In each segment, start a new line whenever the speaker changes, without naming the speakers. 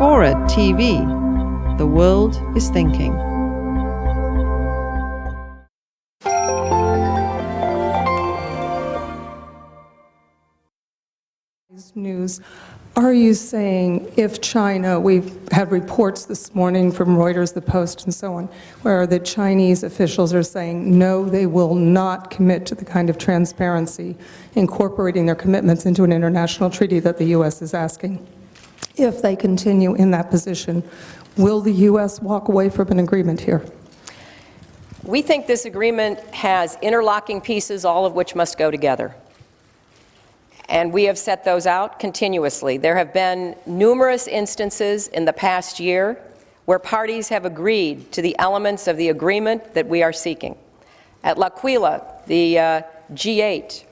FORA.tv. The world is thinking.
News. Are you saying if China, we've had reports this morning from Reuters, The Post, and so on, where the Chinese officials are saying no, they will not commit to the kind of transparency incorporating their commitments into an international treaty that the U.S. is asking. If they continue in that position, will the U.S. walk away from an agreement here?
We think this agreement has interlocking pieces, all of which must go together. And we have set those out continuously. There have been numerous instances in the past year where parties have agreed to the elements of the agreement that we are seeking. At L'Aquila, the G8,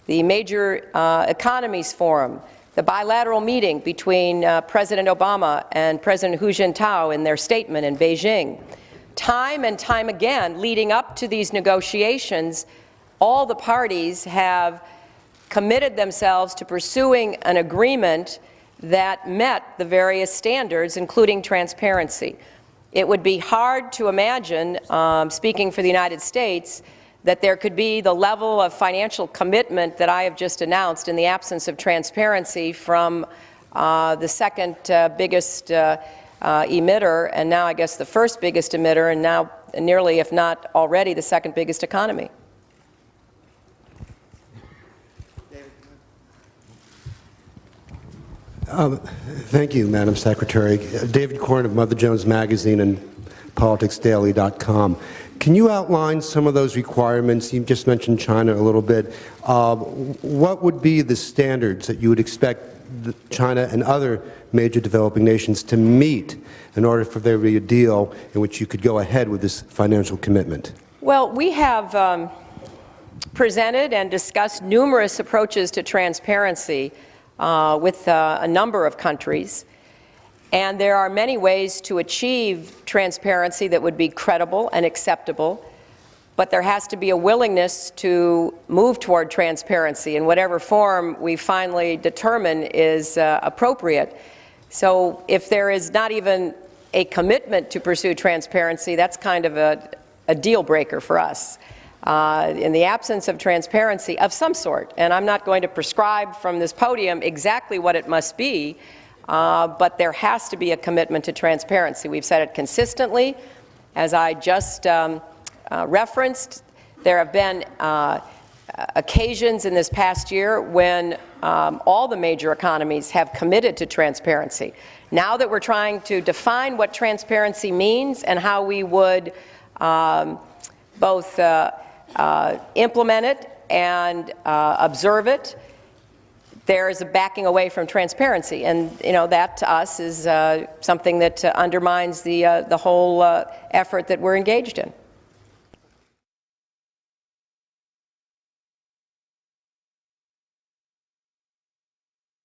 the Major Economies Forum, the bilateral meeting between President Obama and President Hu Jintao in their statement in Beijing. Time and time again, leading up to these negotiations, all the parties have committed themselves to pursuing an agreement that met the various standards, including transparency. It would be hard to imagine, speaking for the United States, that there could be the level of financial commitment that I have just announced in the absence of transparency from the second biggest emitter, and now I guess the first biggest emitter, and now nearly, if not already, the second biggest economy.
Thank you, Madam Secretary. David Corn of Mother Jones Magazine and PoliticsDaily.com. Can you outline some of those requirements? You just mentioned China a little bit. What would be the standards that you would expect China and other major developing nations to meet in order for there to be a deal in which you could go ahead with this financial commitment?
Well, we have presented and discussed numerous approaches to transparency with a number of countries, and there are many ways to achieve transparency that would be credible and acceptable, but there has to be a willingness to move toward transparency in whatever form we finally determine is appropriate. So if there is not even a commitment to pursue transparency, that's kind of a deal breaker for us. In the absence of transparency of some sort, and I'm not going to prescribe from this podium exactly what it must be, but there has to be a commitment to transparency. We've said it consistently. As I just referenced, there have been occasions in this past year when all the major economies have committed to transparency. Now that we're trying to define what transparency means and how we would both implement it and observe it, there is a backing away from transparency, and that to us is something that undermines the whole effort that we're engaged in.